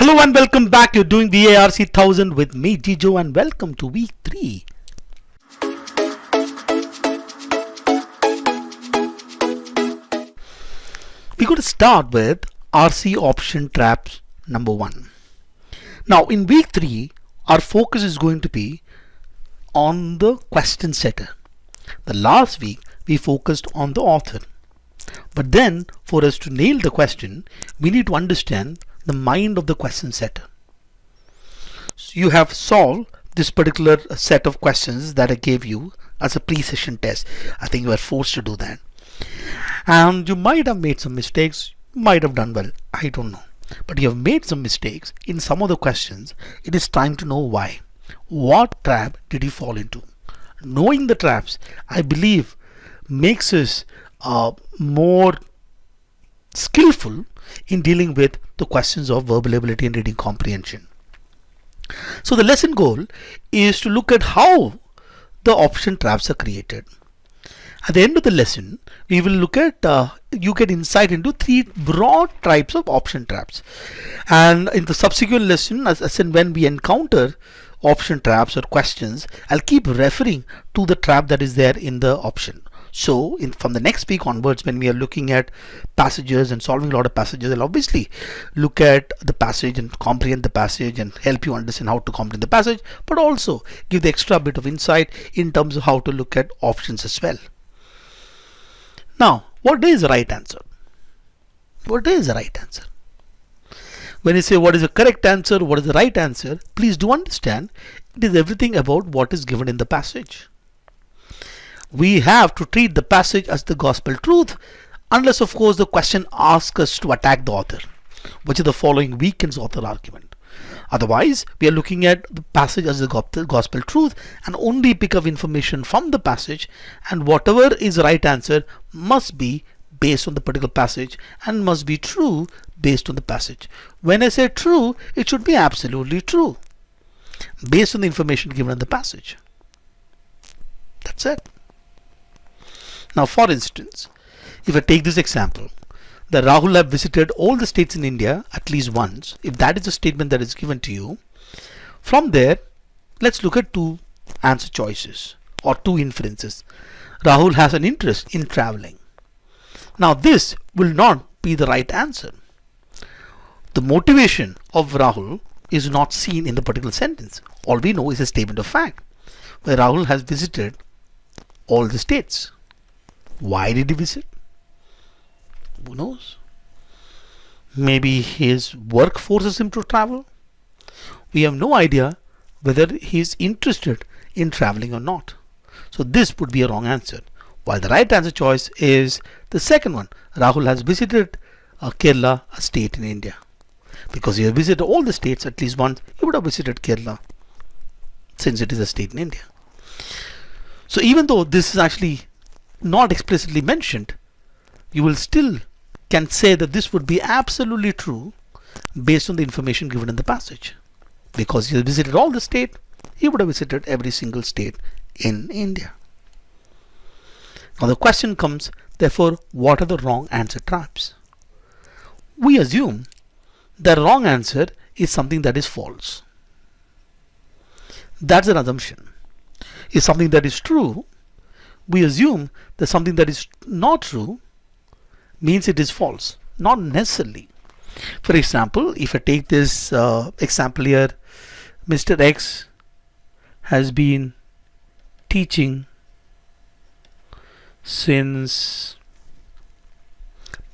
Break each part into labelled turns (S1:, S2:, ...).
S1: Hello and welcome back. You're doing the ARC 1000 with me, Jijo, and welcome to week 3. We're going to start with RC option traps number 1. Now, in week 3, our focus is going to be on the question setter. The last week, we focused on the author. But then, for us to nail the question, we need to understand the mind of the question setter. So you have solved this particular set of questions that I gave you as a pre-session test. I think you were forced to do that. And you might have made some mistakes, might have done well, I don't know. But you have made some mistakes in some of the questions. It is time to know why. What trap did you fall into? Knowing the traps, I believe, makes us more skillful in dealing with the questions of verbal ability and reading comprehension. So the lesson goal is to look at how the option traps are created. At the end of the lesson, we will look at, you get insight into 3 broad types of option traps. And in the subsequent lesson, as and when we encounter option traps or questions, I'll keep referring to the trap that is there in the option. So from the next week onwards, when we are looking at passages and solving a lot of passages, I'll obviously look at the passage and comprehend the passage and help you understand how to comprehend the passage, but also give the extra bit of insight in terms of how to look at options as well. Now, what is the right answer? What is the right answer? When you say what is the correct answer, what is the right answer, please do understand it is everything about what is given in the passage. We have to treat the passage as the gospel truth, unless of course the question asks us to attack the author, which is the following weekend's author argument. Otherwise, we are looking at the passage as the gospel truth and only pick up information from the passage, and whatever is the right answer must be based on the particular passage and must be true based on the passage. When I say true, it should be absolutely true based on the information given in the passage. That's it. Now, for instance, if I take this example, that Rahul have visited all the states in India at least once, if that is a statement that is given to you, from there, let's look at 2 answer choices or 2 inferences. Rahul has an interest in traveling. Now, this will not be the right answer. The motivation of Rahul is not seen in the particular sentence. All we know is a statement of fact, where Rahul has visited all the states. Why did he visit? Who knows? Maybe his work forces him to travel. We have no idea whether he is interested in traveling or not. So this would be a wrong answer. While the right answer choice is the second one. Rahul has visited Kerala, a state in India. Because he has visited all the states at least once, he would have visited Kerala, since it is a state in India. So even though this is actually not explicitly mentioned, you will still can say that this would be absolutely true based on the information given in the passage. Because he has visited all the state, he would have visited every single state in India. Now the question comes, therefore, what are the wrong answer traps? We assume the wrong answer is something that is false. That's an assumption. If something that is true, we assume that something that is not true means it is false. Not necessarily. For example, if I take this example here, Mr. X has been teaching since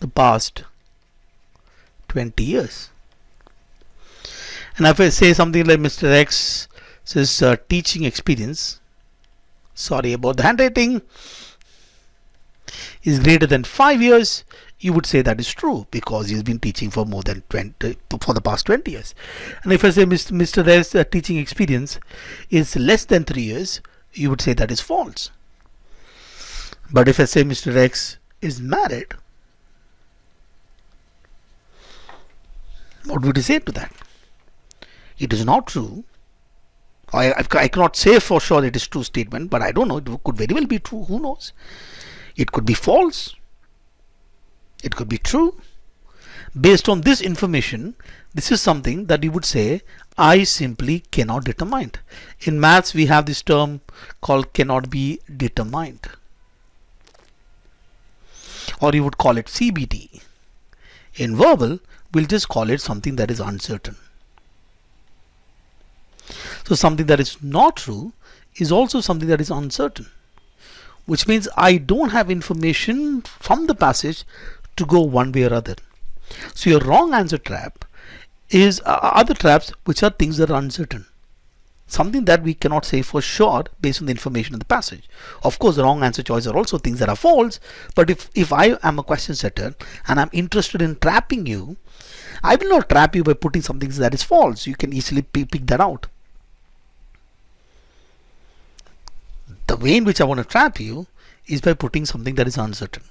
S1: the past 20 years. And if I say something like Mr. X's teaching experience, sorry about the handwriting, is greater than 5 years, you would say that is true because he has been teaching for more than for the past 20 years. And if I say Mr. X's teaching experience is less than 3 years, you would say that is false. But if I say Mr. X is married, what would you say to that? It is not true. I cannot say for sure it is true statement, but I don't know, it could very well be true, who knows. It could be false, it could be true, Based on this information, this is something that you would say, I simply cannot determine. In maths, we have this term called cannot be determined, or you would call it CBT. In verbal, we'll just call it something that is uncertain. So something that is not true is also something that is uncertain, which means I don't have information from the passage to go one way or other. So your wrong answer trap is other traps which are things that are uncertain, something that we cannot say for sure based on the information in the passage. Of course, the wrong answer choice are also things that are false, but if I am a question setter and I'm interested in trapping you, I will not trap you by putting something that is false. You can easily pick that out. The way in which I want to trap you is by putting something that is uncertain.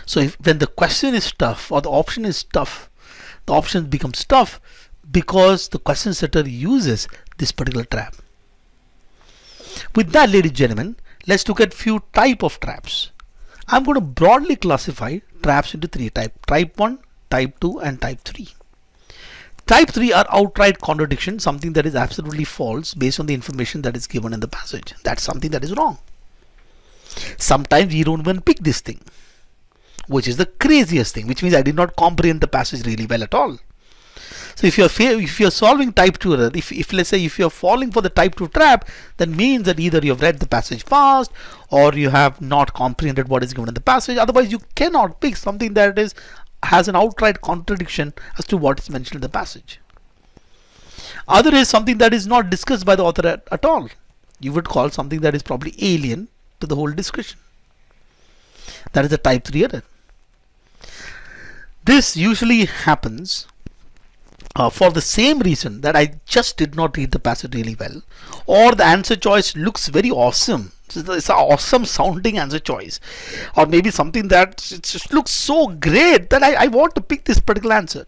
S1: So when the question is tough or the option is tough, the option becomes tough because the question setter uses this particular trap. With that, ladies and gentlemen, let's look at few type of traps. I'm going to broadly classify traps into three types: type 1, type 2 and type 3. Type 3 are outright contradiction, something that is absolutely false based on the information that is given in the passage. That's something that is wrong. Sometimes we don't even pick this thing, which is the craziest thing, which means I did not comprehend the passage really well at all. So if you're solving type 2 error, if let's say if you're falling for the type 2 trap, that means that either you've read the passage fast or you have not comprehended what is given in the passage. Otherwise, you cannot pick something that has an outright contradiction as to what is mentioned in the passage. Other is something that is not discussed by the author at all. You would call something that is probably alien to the whole discussion. That is the type 3 error. This usually happens for the same reason that I just did not read the passage really well, or the answer choice looks very awesome. It's an awesome sounding answer choice, or maybe something that just looks so great that I want to pick this particular answer.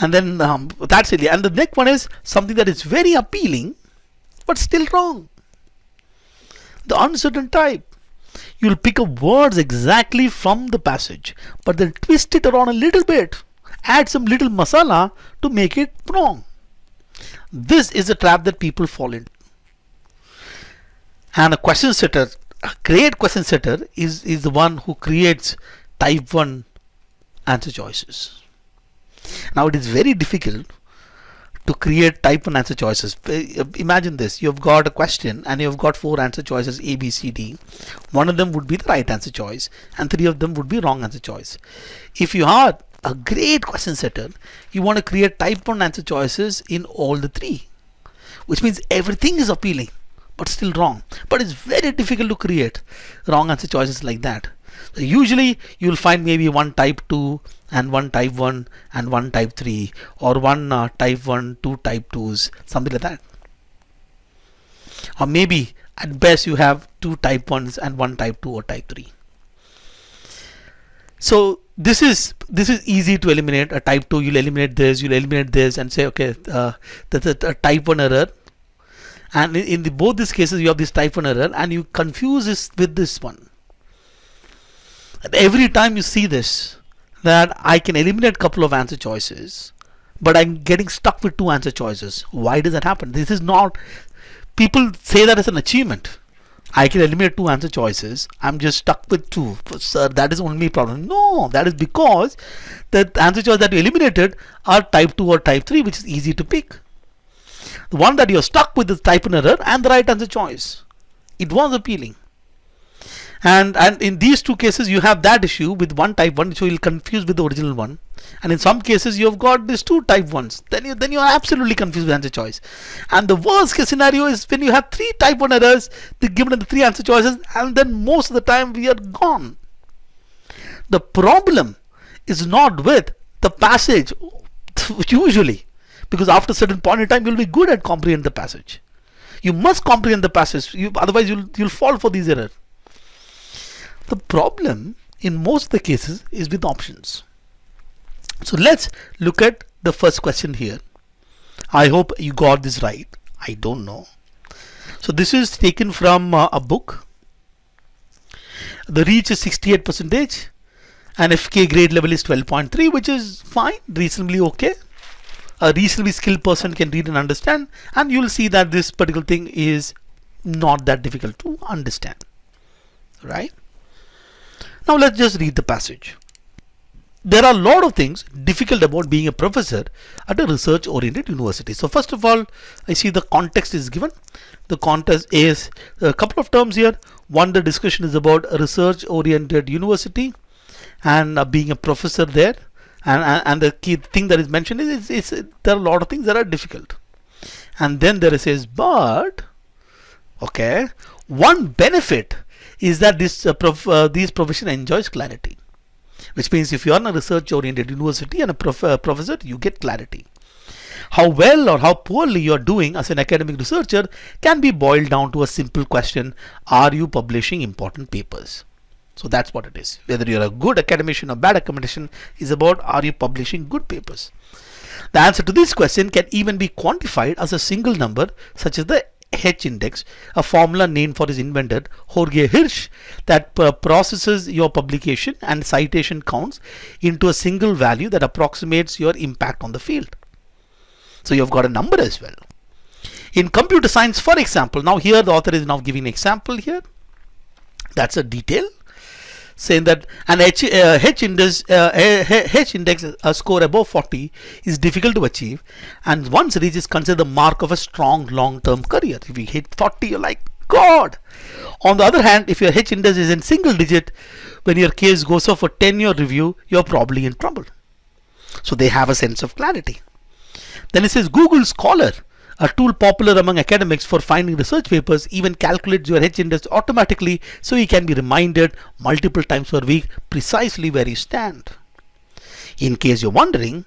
S1: And then that's it. And the next one is something that is very appealing but still wrong. The uncertain type. You'll pick up words exactly from the passage, but then twist it around a little bit, add some little masala to make it wrong. This is a trap that people fall into. And a question setter, a great question setter is the one who creates type 1 answer choices. Now it is very difficult to create type 1 answer choices. Imagine this: you've got a question and you've got 4 answer choices A, B, C, D. One of them would be the right answer choice and 3 of them would be wrong answer choice. If you are a great question setter, you want to create type 1 answer choices in all the 3, which means everything is appealing but still wrong. But it's very difficult to create wrong answer choices like that. So usually you'll find maybe one type 2 and one type 1 and one type 3, or one type 1, 2 type 2s, something like that. Or maybe at best you have 2 type 1s and one type 2 or type 3. So this is easy to eliminate. A type 2, you'll eliminate this and say, okay, that's a type 1 error. And in both these cases you have this type 1 error and you confuse this with this one. And every time you see this, that I can eliminate a couple of answer choices, but I'm getting stuck with 2 answer choices. Why does that happen? This is not, people say that as an achievement. I can eliminate 2 answer choices, I'm just stuck with 2. Sir, that is only problem. No, that is because the answer choice that you eliminated are type 2 or type 3, which is easy to pick. The one that you're stuck with is type 1 error and the right answer choice. It was appealing. And in these 2 cases you have that issue with one type 1, so you'll confuse with the original one. And in some cases you have got these 2 type 1s. Then you are absolutely confused with answer choice. And the worst case scenario is when you have 3 type 1 errors given in the 3 answer choices, and then most of the time we are gone. The problem is not with the passage usually, because after a certain point in time you'll be good at comprehend the passage. You must comprehend the passage, otherwise you'll fall for these errors. The problem in most of the cases is with options. So let's look at the first question here. I hope you got this right. I don't know. So this is taken from a book. The reach is 68%, and FK grade level is 12.3, which is fine, reasonably okay. A reasonably skilled person can read and understand, and you'll see that this particular thing is not that difficult to understand, right? Now let's just read the passage. There are a lot of things difficult about being a professor at a research oriented university. So first of all, I see the context is given. The context is a couple of terms here. One, the discussion is about a research oriented university and being a professor there. And the key thing that is mentioned is there are a lot of things that are difficult. And then there it says, but, okay, one benefit is that this profession enjoys clarity. Which means if you are in a research oriented university and a professor, you get clarity. How well or how poorly you are doing as an academic researcher can be boiled down to a simple question: are you publishing important papers? So that's what it is. Whether you're a good academician or bad academician is about, are you publishing good papers? The answer to this question can even be quantified as a single number, such as the H index, a formula named for his inventor Jorge Hirsch, that processes your publication and citation counts into a single value that approximates your impact on the field. So you've got a number as well. In computer science, for example, now here the author is now giving an example here. That's a detail saying that an H index a score above 40 is difficult to achieve, and once reached is considered the mark of a strong long-term career. If you hit 40, you're like, God. On the other hand, if your H index is in single digit, when your case goes up for 10-year review, you're probably in trouble. So they have a sense of clarity. Then it says Google Scholar, a tool popular among academics for finding research papers, even calculates your H index automatically, so you can be reminded multiple times per week precisely where you stand. In case you're wondering,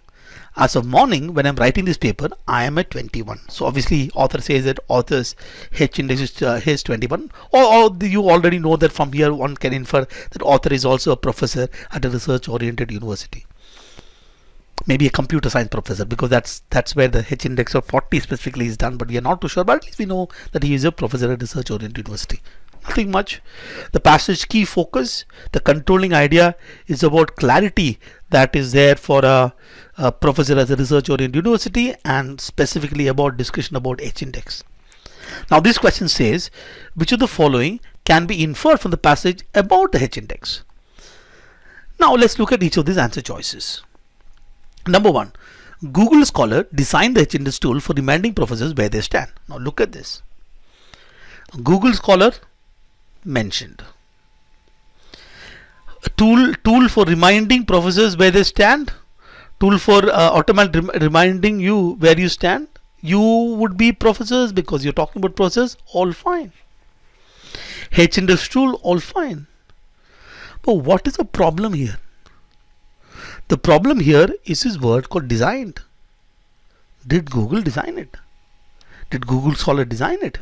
S1: as of morning when I'm writing this paper, I am at 21. So obviously author says that author's H index is 21, or you already know that from here one can infer that author is also a professor at a research oriented university. Maybe a computer science professor, because that's where the H index of 40 specifically is done, but we are not too sure. But at least we know that he is a professor at research oriented university. Nothing much. The passage key focus, the controlling idea is about clarity that is there for a professor at a research oriented university, and specifically about discussion about H index. Now this question says, which of the following can be inferred from the passage about the H index? Now let's look at each of these answer choices. Number one, Google Scholar designed the H index tool for reminding professors where they stand. Now look at this. Google Scholar mentioned. A tool for reminding professors where they stand. Tool for automatic reminding you where you stand. You would be professors because you're talking about professors. All fine. H index tool, all fine. But what is the problem here? The problem here is this word called designed. Did Google design it? Did Google Scholar design it?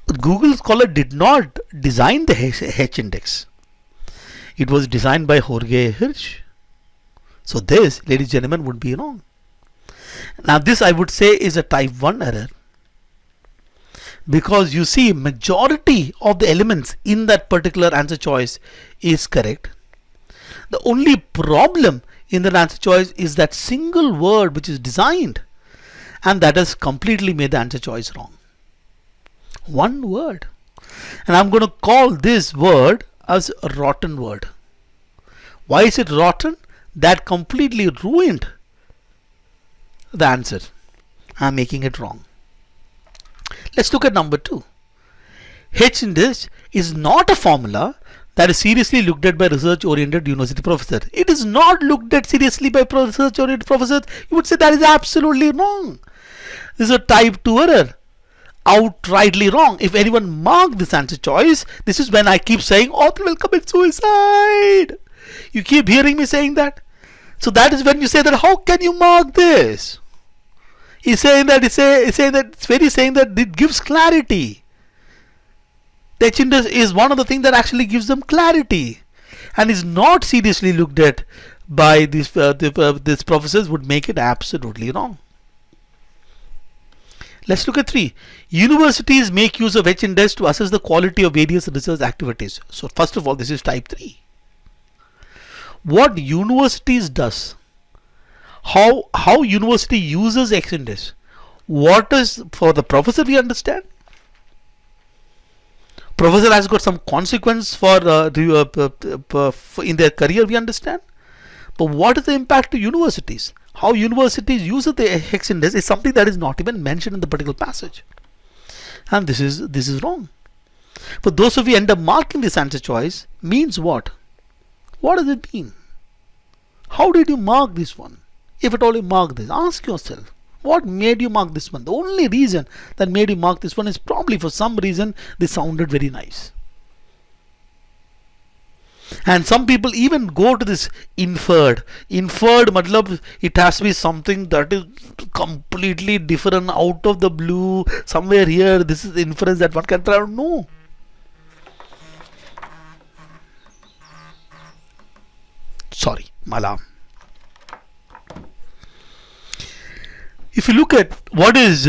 S1: Google Scholar did not design the H index. It was designed by Jorge Hirsch. So this, ladies and gentlemen, would be wrong. Now this, I would say, is a type 1 error. Because you see, majority of the elements in that particular answer choice is correct. The only problem in that answer choice is that single word which is designed, and that has completely made the answer choice wrong. One word. And I'm going to call this word as a rotten word. Why is it rotten? That completely ruined the answer. I'm making it wrong. Let's look at number 2. H index is not a formula that is seriously looked at by research oriented university professor. It is not looked at seriously by research oriented professors. You would say that is absolutely wrong. This is a type 2 error. Outrightly wrong. If anyone marked this answer choice, this is when I keep saying author will commit suicide. You keep hearing me saying that. So that is when you say that how can you mark this? He's saying that it gives clarity. The H index is one of the things that actually gives them clarity, and is not seriously looked at by these professors would make it absolutely wrong. Let's look at 3. Universities make use of H-index to assess the quality of various research activities. So first of all, this is type 3. What universities does, how university uses H-index. What is for the professor, we understand. Professor has got some consequence for in their career, we understand. But what is the impact to universities? How universities use the H-index is something that is not even mentioned in the particular passage, and this is wrong. For those of you end up marking this answer choice, means what? What does it mean? How did you mark this one? If at all you mark this, ask yourself, what made you mark this one? The only reason that made you mark this one is probably for some reason they sounded very nice. And some people even go to this inferred. Inferred matlab it has to be something that is completely different, out of the blue, somewhere here. This is the inference that one can try to know. Sorry, Malam. If you look at what is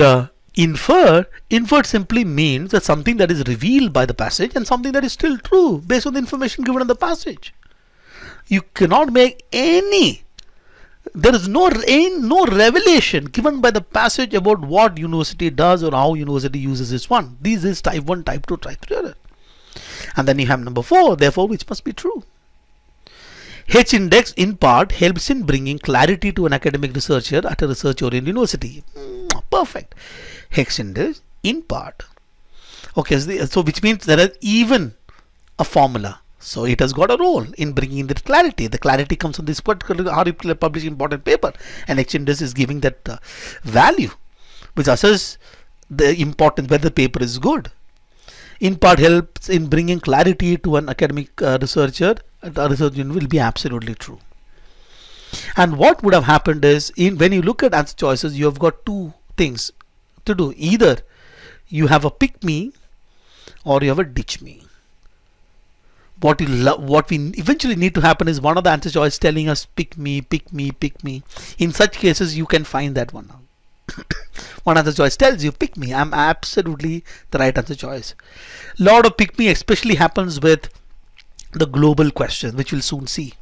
S1: inferred simply means that something that is revealed by the passage and something that is still true based on the information given in the passage. You cannot make any, there is no revelation given by the passage about what university does or how university uses this one. This is type 1, type 2, type 3 error. And then you have number 4, therefore which must be true. H-index in part helps in bringing clarity to an academic researcher at a research-oriented university. Perfect. H-index in part. Okay, so which means there is even a formula. So it has got a role in bringing the clarity. The clarity comes from this particular RE published important paper, and H-index is giving that value, which assesses the importance whether the paper is good. In part helps in bringing clarity to an academic researcher. The research will be absolutely true. And what would have happened is, when you look at answer choices, you have got two things to do. Either you have a pick me or you have a ditch me. What we eventually need to happen is one of the answer choice telling us pick me, pick me, pick me. In such cases, you can find that one out. One answer choice tells you pick me. I'm absolutely the right answer choice. Lot of pick me especially happens with the global questions, which we'll soon see.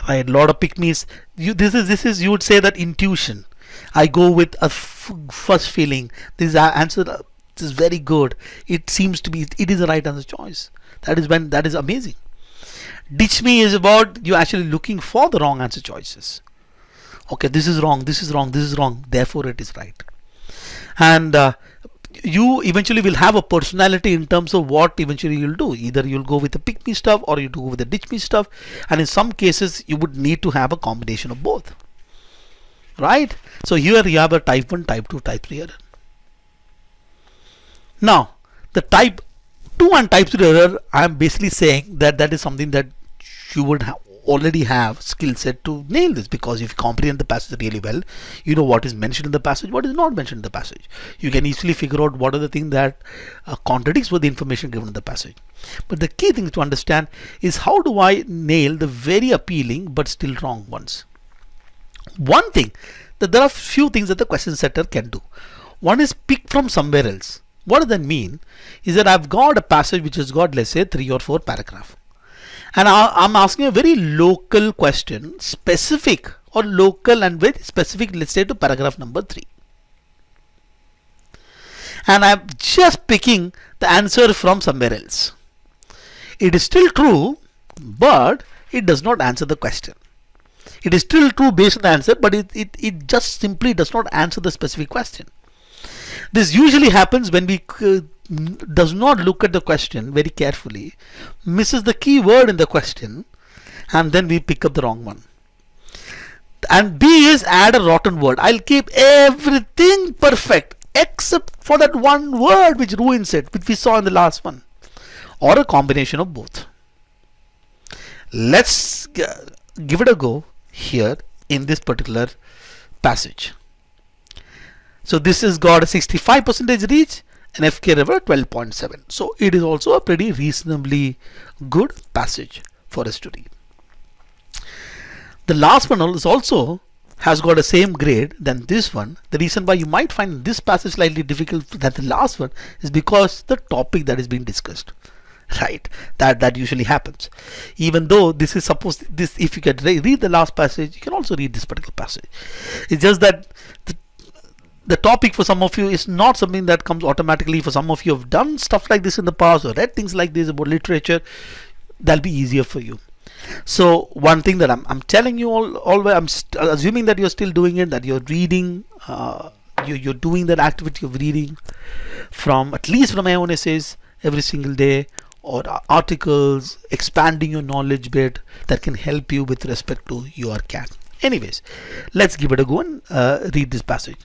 S1: Right, lot of pick me's. This is you would say that intuition. I go with a first feeling. This answer is very good. It seems to be. It is the right answer choice. That is amazing. Ditch me is about you actually looking for the wrong answer choices. Okay, this is wrong. This is wrong. This is wrong. Therefore, it is right. And you eventually will have a personality in terms of what eventually you'll do. Either you'll go with the pick me stuff or you go with the ditch me stuff, and in some cases you would need to have a combination of both, right? So here you have a type 1, type 2, type 3 error. Now the type 2 and type 3 error, I am basically saying that is something that you would already have skill set to nail this, because if you comprehend the passage really well, you know what is mentioned in the passage, what is not mentioned in the passage. You can easily figure out what are the things that contradicts with the information given in the passage. But the key thing to understand is how do I nail the very appealing but still wrong ones. One thing, that there are few things that the question setter can do. One is pick from somewhere else. What does that mean? Is that I've got a passage which has got, let's say, 3 or 4 paragraphs. And I'm asking a very local question, specific or local and very specific, let's say to paragraph number 3. And I'm just picking the answer from somewhere else. It is still true, but it does not answer the question. It is still true based on the answer, but it just simply does not answer the specific question. This usually happens when we does not look at the question very carefully, misses the key word in the question, and then we pick up the wrong one. And B is add a rotten word. I'll keep everything perfect except for that one word which ruins it, which we saw in the last one, or a combination of both. Let's give it a go here in this particular passage. So this has got a 65% reach and FK River 12.7. So it is also a pretty reasonably good passage for us to read. The last one is also has got the same grade than this one. The reason why you might find this passage slightly difficult than the last one is because the topic that is being discussed, right? That usually happens. Even though this is supposed, this, if you can read the last passage, you can also read this particular passage. It's just that the topic for some of you is not something that comes automatically. For some of you have done stuff like this in the past or read things like this about literature, that'll be easier for you. So one thing that I'm telling you always, I'm assuming that you're still doing it, that you're reading, you're doing that activity of reading from, at least from my own essays every single day, or articles, expanding your knowledge bit that can help you with respect to your cat. Anyways, let's give it a go and read this passage.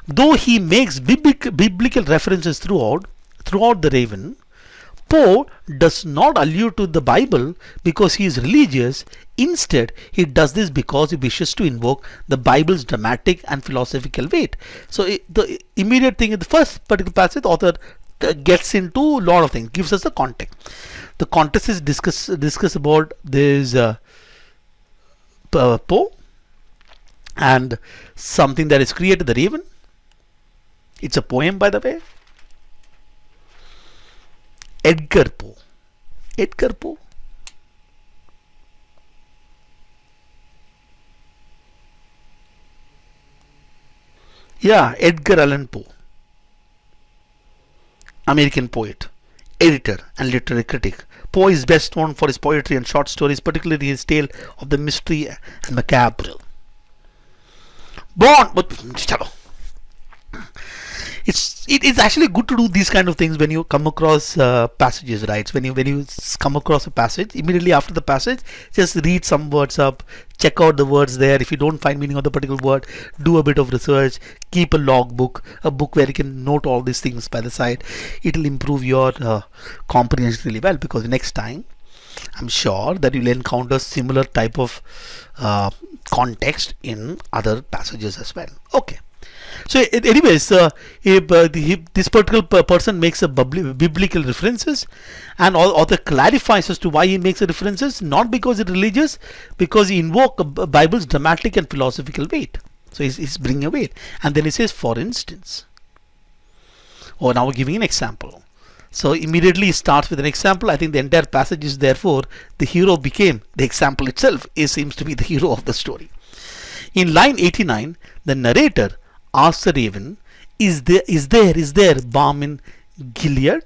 S1: Though he makes biblical references throughout the Raven, Poe does not allude to the Bible because he is religious. Instead, he does this because he wishes to invoke the Bible's dramatic and philosophical weight. So the immediate thing in the first particular passage, the author gets into a lot of things, gives us the context. The context is discuss about this Poe and something that is created, the Raven. It's a poem, by the way. Edgar Poe. Edgar Poe. Yeah, Edgar Allan Poe. American poet, editor, and literary critic. Poe is best known for his poetry and short stories, particularly his tale of the mystery and macabre. Born, but it's actually good to do these kind of things when you come across passages, right? When you come across a passage, immediately after the passage, just read some words up, check out the words there. If you don't find meaning of the particular word, do a bit of research, keep a log book, a book where you can note all these things by the side. It'll improve your comprehension really well, because next time I'm sure that you'll encounter similar type of context in other passages as well. Okay. So anyways, this particular person makes a biblical references, and author clarifies as to why he makes the references, not because it's religious, because he invokes Bible's dramatic and philosophical weight. So he's bringing a weight, and then he says, for instance, or now we're giving an example. So immediately he starts with an example. I think the entire passage is therefore the hero became the example itself. He seems to be the hero of the story. In line 89, the narrator asks the Raven, is there balm in Gilead?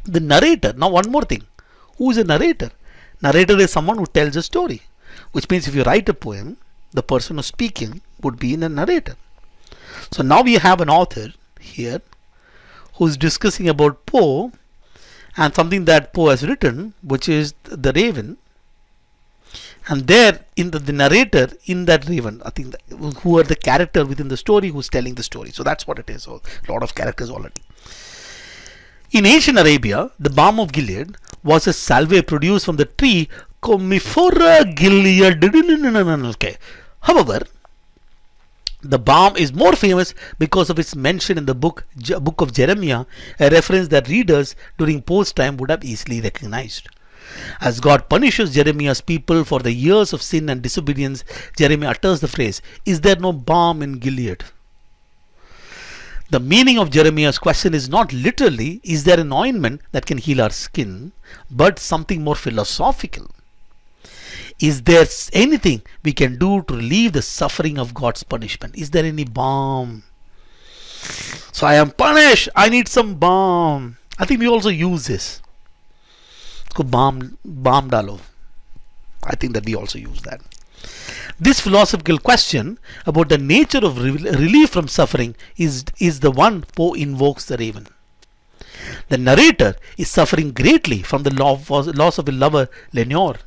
S1: The narrator. Now one more thing. Who is a narrator? Narrator is someone who tells a story, which means if you write a poem, the person who's speaking would be a narrator. So now we have an author here who's discussing about Poe and something that Poe has written, which is the Raven. And there, in the narrator in that Raven, I think who are the character within the story who's telling the story. So that's what it is. So a lot of characters already. In ancient Arabia, the balm of Gilead was a salve produced from the tree Commiphora Gilead. Okay. However, the balm is more famous because of its mention in the book of Jeremiah, a reference that readers during Poe's time would have easily recognized. As God punishes Jeremiah's people for the years of sin and disobedience, Jeremiah utters the phrase, is there no balm in Gilead? The meaning of Jeremiah's question is not literally, is there an ointment that can heal our skin, but something more philosophical. Is there anything we can do to relieve the suffering of God's punishment? Is there any balm? So I am punished, I need some balm. I think we also use this. Balm dalo. I think that we also use that. This philosophical question about the nature of relief from suffering is the one Poe invokes the Raven. The narrator is suffering greatly from the loss of a lover, Lenore,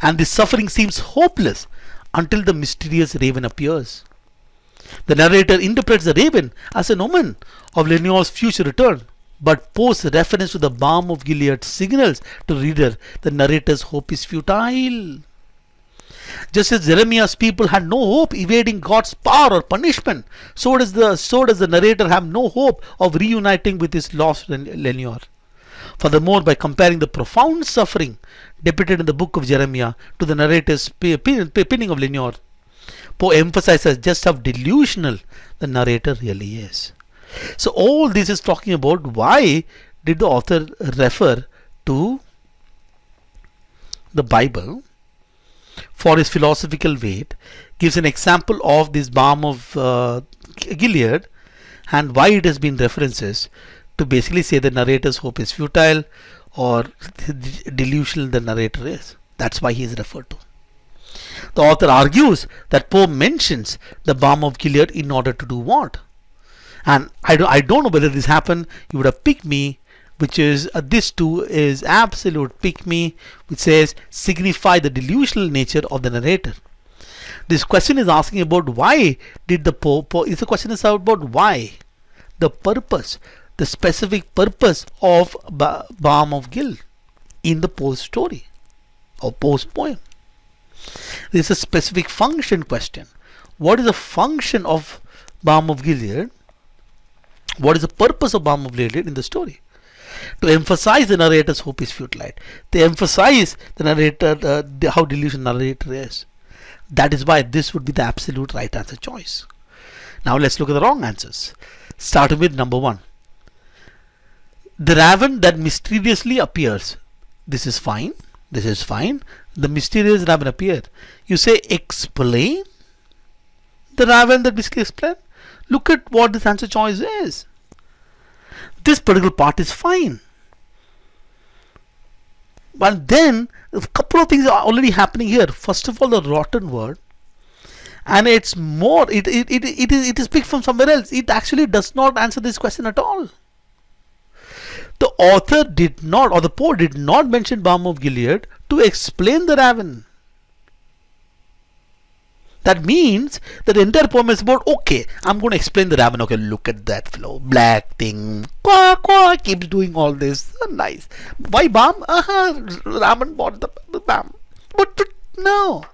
S1: and this suffering seems hopeless until the mysterious Raven appears. The narrator interprets the Raven as an omen of Lenore's future return. But Poe's reference to the balm of Gilead signals to reader the narrator's hope is futile. Just as Jeremiah's people had no hope evading God's power or punishment, so does the narrator have no hope of reuniting with his lost Lenore. Furthermore, by comparing the profound suffering depicted in the book of Jeremiah to the narrator's pinning of Lenore, Poe emphasizes just how delusional the narrator really is. So all this is talking about why did the author refer to the Bible for his philosophical weight, gives an example of this balm of Gilead, and why it has been references to basically say the narrator's hope is futile or delusional the narrator is. That's why he is referred to. The author argues that Poe mentions the balm of Gilead in order to do what? And I don't know whether this happened. You would have picked me, which is this too is absolute pick me, which says signify the delusional nature of the narrator. This question is asking about why did the Poe, it's a question is about why, the purpose, the specific purpose of balm of Gilead in the Poe's story or Poe's poem. This is a specific function question. What is the function of balm of Gilead? What is the purpose of balm of Gilead in the story? To emphasize the narrator's hope is futile. To emphasize the narrator, how delusional narrator is. That is why this would be the absolute right answer choice. Now let's look at the wrong answers. Starting with number 1. The raven that mysteriously appears. This is fine. This is fine. The mysterious raven appeared. You say explain the raven that basically explain. Look at what this answer choice is. This particular part is fine. But then a couple of things are already happening here. First of all, the rotten word, and it's more. It is picked from somewhere else. It actually does not answer this question at all. The author did not, or the poet did not mention balm of Gilead to explain the raven. That means that the entire poem is about, okay, I'm going to explain the raven. Okay, look at that flow, black thing, quack, quack, keeps doing all this. Nice. Why balm? Raven bought the balm. But no.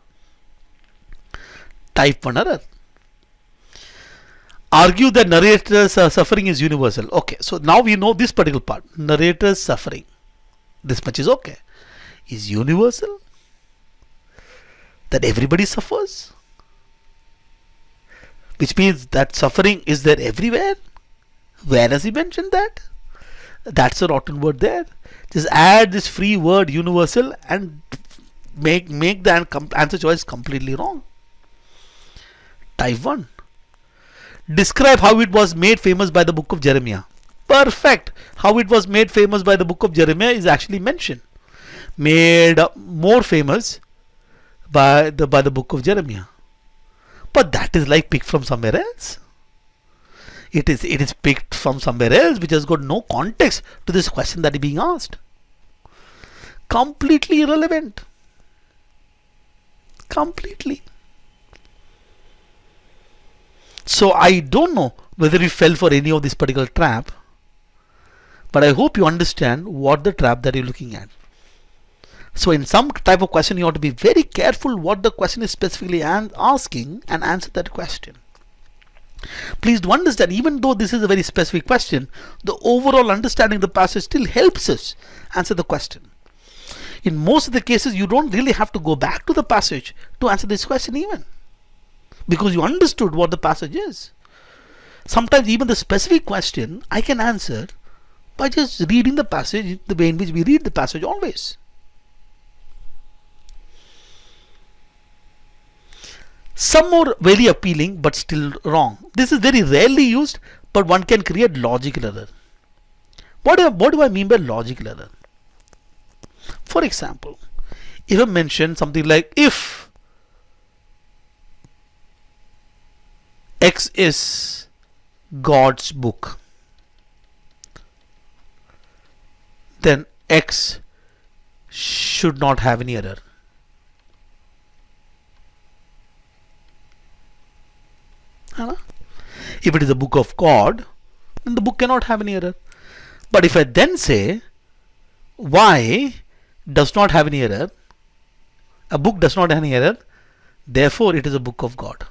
S1: Type 1 error. Argue that narrator's suffering is universal. Okay, so now we know this particular part. Narrator's suffering. This much is okay. Is universal? That everybody suffers? Which means that suffering is there everywhere. Where has he mentioned that? That's a rotten word there. Just add this free word universal and make the answer choice completely wrong. Type 1. Describe how it was made famous by the book of Jeremiah. Perfect. How it was made famous by the book of Jeremiah is actually mentioned. Made more famous by the book of Jeremiah. But that is like picked from somewhere else. It is picked from somewhere else which has got no context to this question that is being asked. Completely irrelevant. Completely. So I don't know whether you fell for any of this particular trap, but I hope you understand what the trap that you're looking at. So in some type of question, you have to be very careful what the question is specifically asking and answer that question. Please do understand, even though this is a very specific question, the overall understanding of the passage still helps us answer the question. In most of the cases, you don't really have to go back to the passage to answer this question even, because you understood what the passage is. Sometimes even the specific question I can answer by just reading the passage the way in which we read the passage always. Some more very appealing but still wrong. This is very rarely used, but one can create logical error. What do I mean by logical error? For example, if I mention something like, if X is God's book, then X should not have any error. If it is a book of God, then the book cannot have any error. But if I then say Y does not have any error, a book does not have any error, therefore it is a book of God.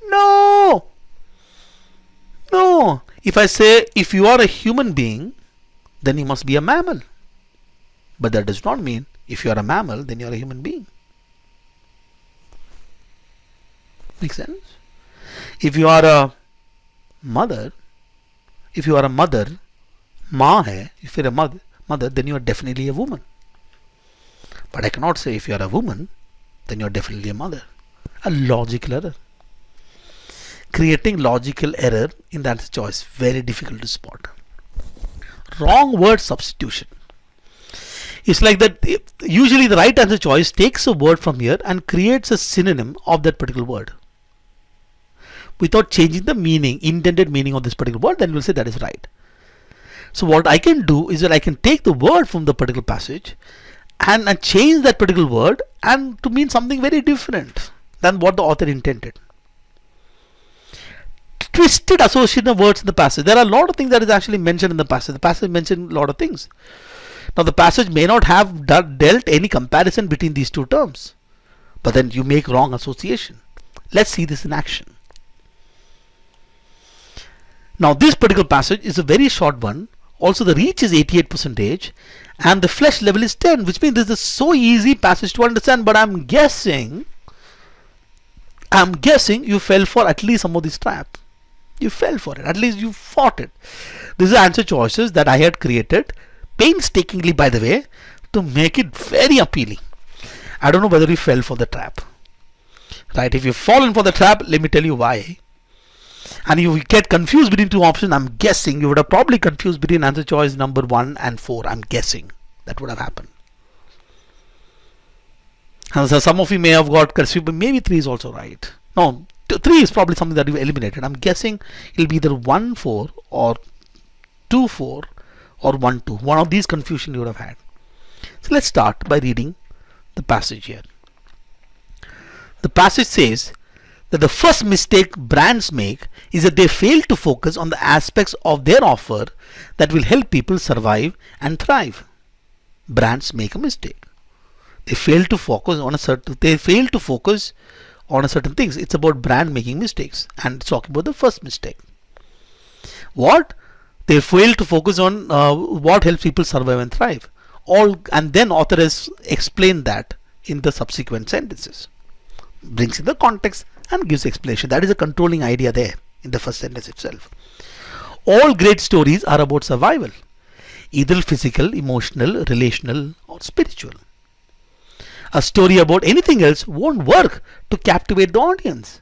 S1: No! No! If I say, if you are a human being, then you must be a mammal. But that does not mean if you are a mammal, then you are a human being. Makes sense? If you are a mother, if you are a mother, माँ है, if you are a mother, then you are definitely a woman. But I cannot say if you are a woman, then you are definitely a mother. A logical error. Creating logical error in the answer choice, very difficult to spot. Wrong word substitution. It's like that usually the right answer choice takes a word from here and creates a synonym of that particular word without changing the meaning, intended meaning of this particular word. Then we'll say that is right. So what I can do is that I can take the word from the particular passage and change that particular word and to mean something very different than what the author intended. Twisted association of words in the passage. There are a lot of things that is actually mentioned in the passage. The passage mentioned a lot of things. Now the passage may not have dealt any comparison between these two terms, but then you make wrong association. Let's see this in action. Now this particular passage is a very short one. Also the reach is 88% and the flesh level is 10, which means this is so easy passage to understand. But I'm guessing you fell for at least some of this trap. You fell for it. At least you fought it. These are answer choices that I had created painstakingly, by the way, to make it very appealing. I don't know whether you fell for the trap. Right? If you've fallen for the trap, let me tell you why. And you get confused between two options. I'm guessing you would have probably confused between answer choice number 1 and 4. I'm guessing that would have happened. And so some of you may have got confused, but maybe 3 is also right. No, 3 is probably something that you eliminated. I'm guessing it'll be either 1-4 or 2-4 or 1-2. One of these confusion you would have had. So let's start by reading the passage here. The passage says that the first mistake brands make is that they fail to focus on the aspects of their offer that will help people survive and thrive. Brands make a mistake. They fail to focus on certain things. It's about brand making mistakes, and it's talking about the first mistake. What? They fail to focus on what helps people survive and thrive. And then author has explained that in the subsequent sentences. Brings in the context and gives explanation. That is a controlling idea there in the first sentence itself. All great stories are about survival, either physical, emotional, relational, or spiritual. A story about anything else won't work to captivate the audience.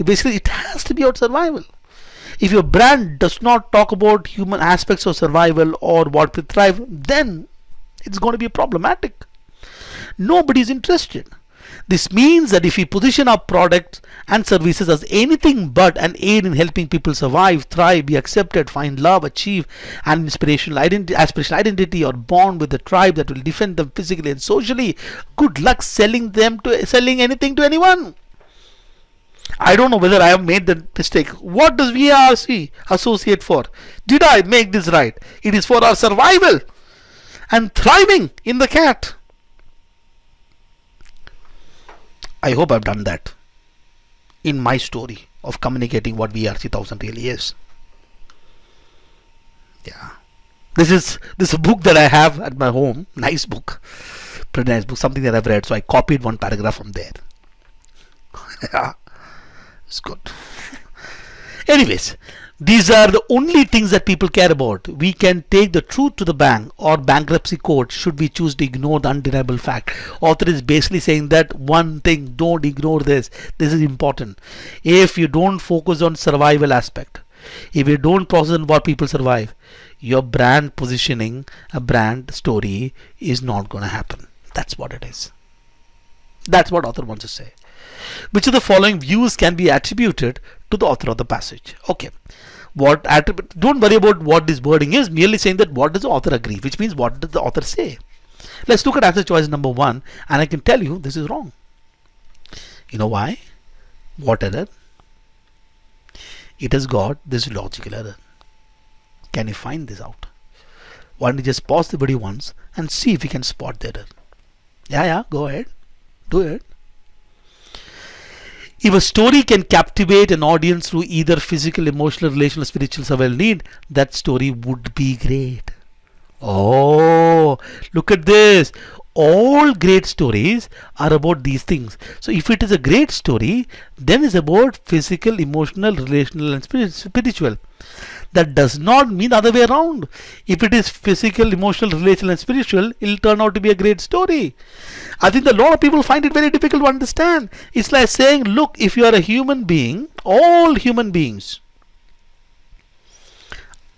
S1: Basically, it has to be about survival. If your brand does not talk about human aspects of survival or what to thrive, then it's going to be problematic. Nobody is interested. This means that if we position our products and services as anything but an aid in helping people survive, thrive, be accepted, find love, achieve an aspirational identity, or bond with a tribe that will defend them physically and socially, good luck selling anything to anyone. I don't know whether I have made the mistake. What does VRC associate for? Did I make this right? It is for our survival and thriving in the cat. I hope I've done that in my story of communicating what VRC 1000 really is. Yeah. This is a book that I have at my home. Nice book. Pretty nice book. Something that I've read. So I copied one paragraph from there. Yeah. It's good. Anyways, these are the only things that people care about. We can take the truth to the bank or bankruptcy court should we choose to ignore the undeniable fact. Author is basically saying that one thing, don't ignore this. This is important. If you don't focus on survival aspect, if you don't process on what people survive, your brand positioning, a brand story is not going to happen. That's what it is. That's what author wants to say. Which of the following views can be attributed to the author of the passage? Okay. Don't worry about what this wording is, merely saying that what does the author agree, which means what does the author say. Let's look at answer choice number 1, and I can tell you this is wrong. You know why? What error? It has got this logical error. Can you find this out? Why don't you just pause the video once and see if you can spot the error? Yeah, go ahead. Do it. If a story can captivate an audience through either physical, emotional, relational, spiritual survival need, that story would be great. Oh, look at this. All great stories are about these things. So if it is a great story, then it's about physical, emotional, relational, and spiritual. That does not mean the other way around. If it is physical, emotional, relational, and spiritual, it'll turn out to be a great story. I think that a lot of people find it very difficult to understand. It's like saying, look, if you are a human being, all human beings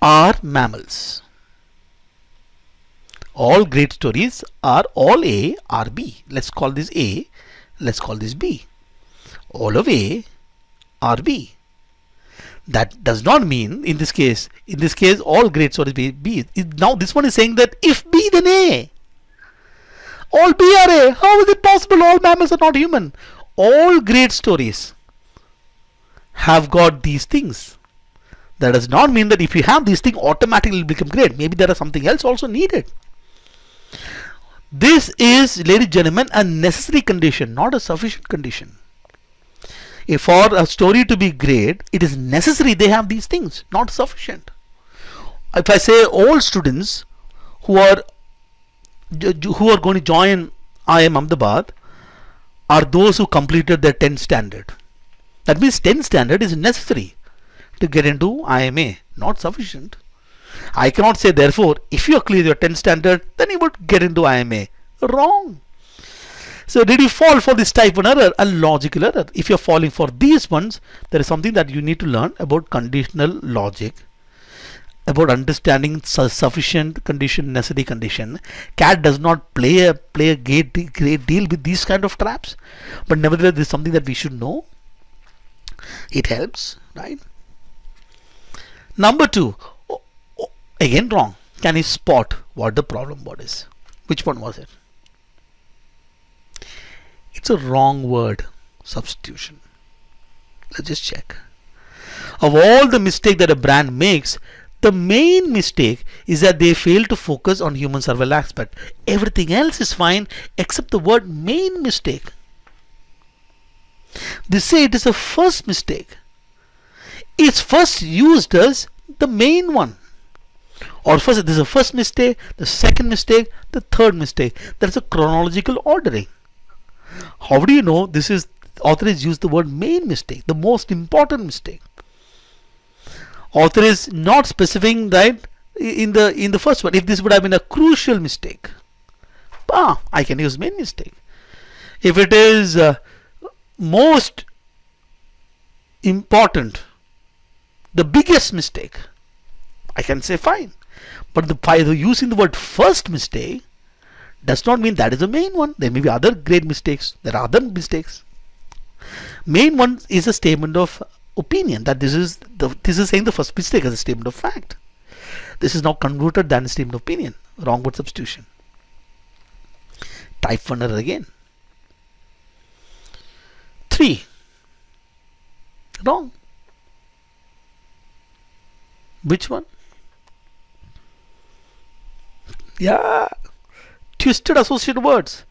S1: are mammals. All great stories are all A are B. Let's call this A. Let's call this B. All of A are B. That does not mean in this case all great stories B. Now this one is saying that if B then A. All B are A. How is it possible all mammals are not human? All great stories have got these things. That does not mean that if you have these things automatically will become great. Maybe there is something else also needed. This is, ladies and gentlemen, a necessary condition, not a sufficient condition. If for a story to be great, it is necessary they have these things, not sufficient. If I say all students who are going to join IIM Ahmedabad are those who completed their 10th standard. That means 10th standard is necessary to get into IMA, not sufficient. I cannot say therefore if you clear your 10th standard then you would get into IMA. Wrong. So did you fall for this type of error? A logical error. If you're falling for these ones, there is something that you need to learn about conditional logic, about understanding sufficient condition, necessary condition. CAT does not play a great deal with these kind of traps, but nevertheless this is something that we should know. It helps, right? Number 2, again wrong. Can you spot what the problem word is? Which one was it? It's a wrong word, substitution. Let's just check. Of all the mistakes that a brand makes, the main mistake is that they fail to focus on human survival aspect. Everything else is fine except the word main mistake. They say it is a first mistake. It's first used as the main one. Or first, this is the first mistake, the second mistake, the third mistake. That's a chronological ordering. How do you know this is author is used the word main mistake, the most important mistake? Author is not specifying right in the first one. If this would have been a crucial mistake, I can use main mistake. If it is most important, the biggest mistake, I can say fine. But by using the word first mistake does not mean that is the main one. There may be other great mistakes. There are other mistakes. Main one is a statement of opinion that this is saying the first mistake as a statement of fact. This is now converted than a statement of opinion. Wrong word substitution. Type 1 error again. 3. Wrong. Which one? Yeah. Twisted associated words.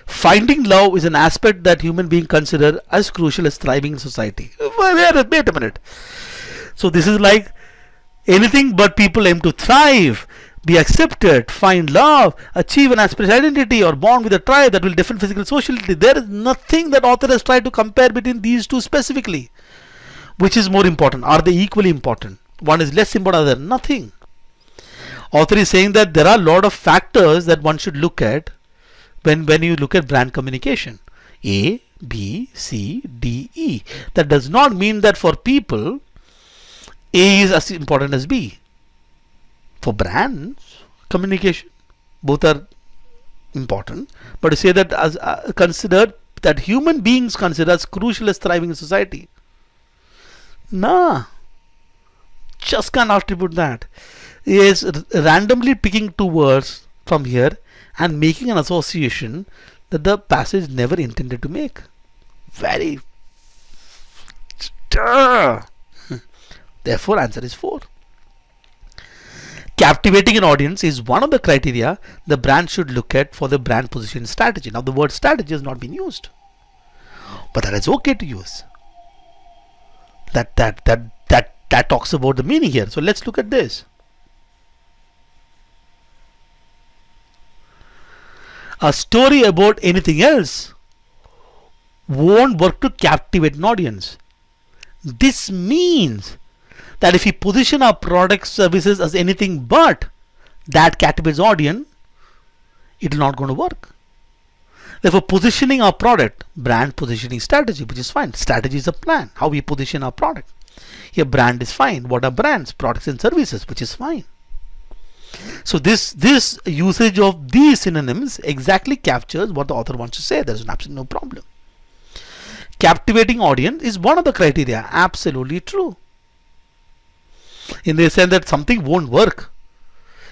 S1: Finding love is an aspect that human beings consider as crucial as thriving in society. Wait a minute. So this is like anything but people aim to thrive, be accepted, find love, achieve an aspirational identity, or bond with a tribe that will define physical sociality. There is nothing that author has tried to compare between these two specifically. Which is more important? Are they equally important? One is less important than nothing. Author is saying that there are a lot of factors that one should look at when you look at brand communication. A, B, C, D, E. That does not mean that for people A is as important as B. For brands communication, both are important. But to say that as considered that human beings consider as crucial as thriving in society, nah, just can't attribute that. He is randomly picking two words from here and making an association that the passage never intended to make. Very. Therefore, answer is 4. Captivating an audience is one of the criteria the brand should look at for the brand position strategy. Now, the word strategy has not been used, but that is okay to use. That talks about the meaning here. So let's look at this. a story about anything else won't work to captivate an audience. This means that if we position our products, services as anything but that captivates audience, it will not going to work. Therefore, positioning our product, brand positioning strategy, which is fine. Strategy is a plan, how we position our product. Here, brand is fine. What are brands? Products and services, which is fine. So this usage of these synonyms exactly captures what the author wants to say. There's absolutely no problem. Captivating audience is one of the criteria. Absolutely true. In the sense that something won't work.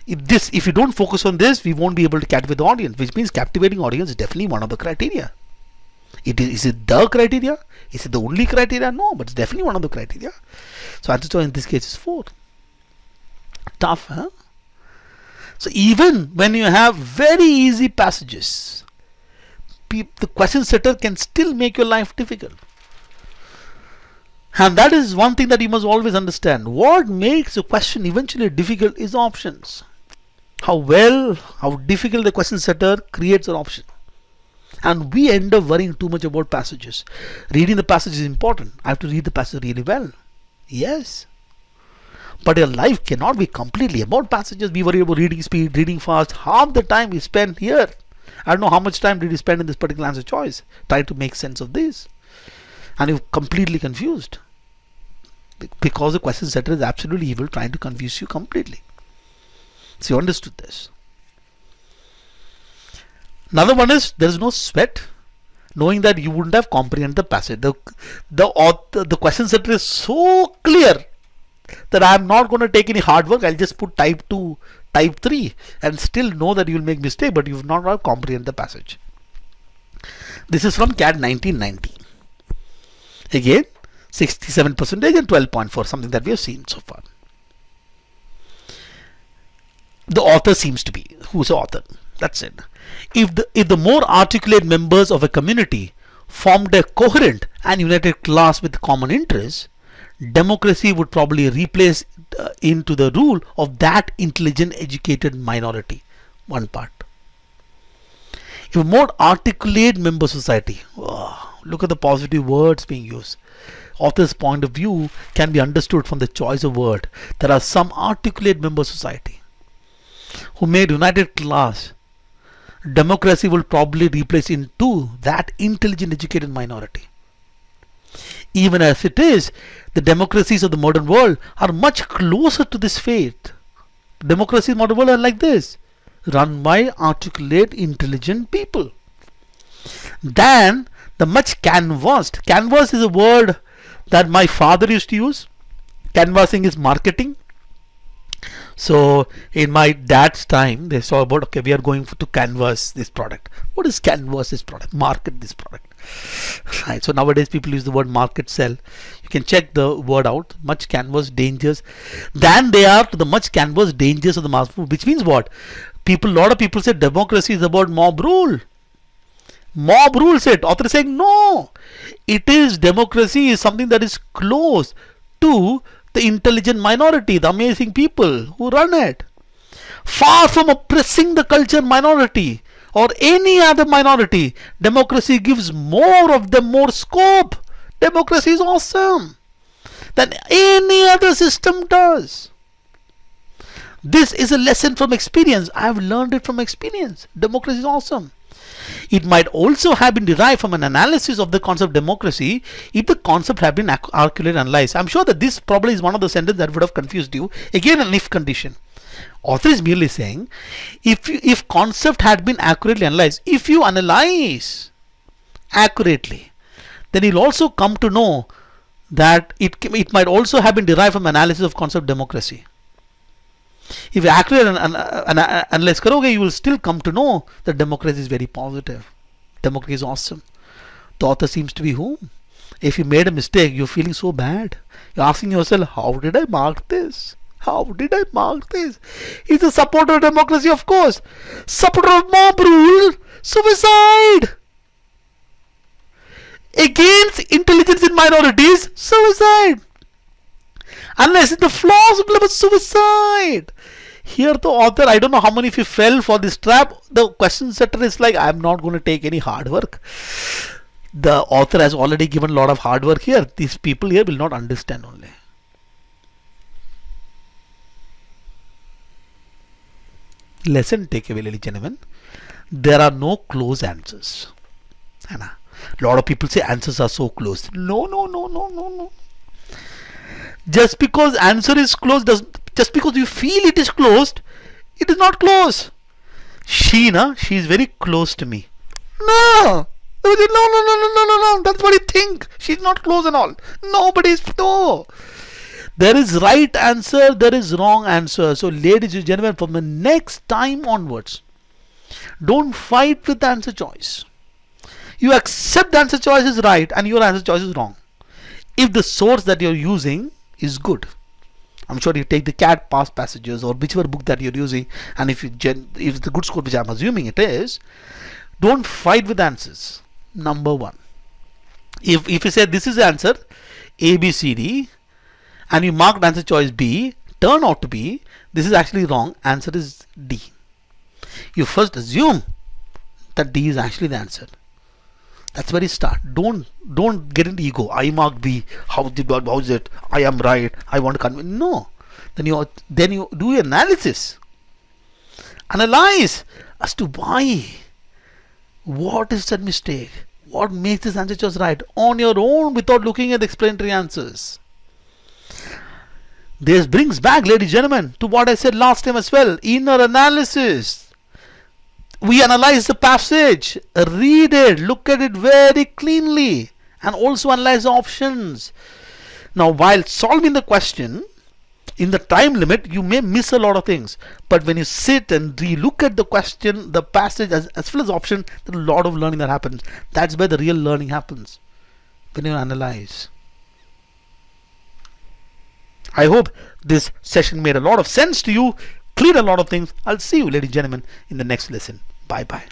S1: If you don't focus on this, we won't be able to captivate the audience, which means captivating audience is definitely one of the criteria. Is it the criteria? Is it the only criteria? No, but it's definitely one of the criteria. So answer in this case is 4. Tough, huh? So even when you have very easy passages, the question setter can still make your life difficult. And that is one thing that you must always understand. What makes a question eventually difficult is options. How difficult the question setter creates an option. And we end up worrying too much about passages. Reading the passage is important. I have to read the passage really well. Yes. But your life cannot be completely about passages. We worry about reading speed, reading fast. Half the time we spend here. I don't know how much time did you spend in this particular answer choice trying to make sense of this. And you're completely confused. Because the question setter is absolutely evil, trying to confuse you completely. So you understood this. Another one is there is no sweat, knowing that you wouldn't have comprehended the passage. The question setter is so clear that I am not going to take any hard work. I'll just put type 2, type 3 and still know that you will make mistake, but you have not comprehended the passage. This is from CAT 1990. Again, 67% and 12.4, something that we have seen so far. The author seems to be. Who's the author? That's it. If the more articulate members of a community formed a coherent and united class with common interests, democracy would probably replace into the rule of that intelligent, educated minority. One part. If a more articulate member society, look at the positive words being used. Author's point of view can be understood from the choice of word. There are some articulate member society who made united class. Democracy will probably replace into that intelligent, educated minority. Even as it is, the democracies of the modern world are much closer to this fate. Democracies in the modern world are like this, run by articulate, intelligent people. Than the much canvassed. Canvas is a word that my father used to use. Canvassing is marketing. So in my dad's time, they saw about, okay, we are going to canvas this product. What is canvas this product? Market this product. Right. So nowadays people use the word market, sell. You can check the word out. Much canvas dangers than they are to the much canvas dangers of the mass movement. Which means what? A lot of people say democracy is about mob rule. Mob rule said. Author is saying no. It is democracy is something that is close to the intelligent minority, the amazing people who run it. Far from oppressing the culture minority or any other minority, democracy gives more of them more scope. Democracy is awesome than any other system does. This is a lesson from experience. I have learned it from experience. Democracy is awesome. It might also have been derived from an analysis of the concept of democracy if the concept had been accurately analyzed. I'm sure that this probably is one of the sentences that would have confused you. Again, an if condition. Author is merely saying if concept had been accurately analyzed, if you analyze accurately, then you'll also come to know that it might also have been derived from analysis of concept democracy. If you accurately analyze karoge, you will still come to know that democracy is very positive. Democracy is awesome. The author seems to be whom? If you made a mistake, you're feeling so bad. You're asking yourself, how did I mark this? How did I mark this? He's a supporter of democracy, of course. Supporter of mob rule, suicide. Against intelligence in minorities, suicide. Unless it's the flaws of suicide. Here the author, I don't know how many of you fell for this trap. The question setter is like, I'm not going to take any hard work. The author has already given a lot of hard work here. These people here will not understand only. Lesson takeaway, ladies and gentlemen. There are no close answers. A lot of people say answers are so close. No, no, no, no, no, no. Just because answer is closed, just because you feel it is closed, it is not close. She is very close to me. No, no, no, no, no, no, no, no. That's what you think. She's not close and all. Nobody's no. There is right answer, there is wrong answer. So, ladies and gentlemen, from the next time onwards, don't fight with the answer choice. You accept the answer choice is right and your answer choice is wrong. If the source that you're using is good, I'm sure you take the CAT past passages or whichever book that you're using, and if it's the good score, which I'm assuming it is, don't fight with answers. Number one, if you say this is the answer A, B, C, D, and you marked answer choice B, turn out to be this is actually wrong, answer is D. You first assume that D is actually the answer. That's where you start. Don't get into ego. I mark B. How is it? I am right. I want to convince. No. Then you do your analysis. Analyze as to why. What is that mistake? What makes this answer choice right? On your own, without looking at the explanatory answers. This brings back, ladies and gentlemen, to what I said last time as well. Inner analysis. We analyze the passage, read it, look at it very cleanly, and also analyze the options. Now, while solving the question, in the time limit, you may miss a lot of things. But when you sit and re-look at the question, the passage, as well as option, there's a lot of learning that happens. That's where the real learning happens, when you analyze. I hope this session made a lot of sense to you, cleared a lot of things. I'll see you, ladies and gentlemen, in the next lesson. Bye bye.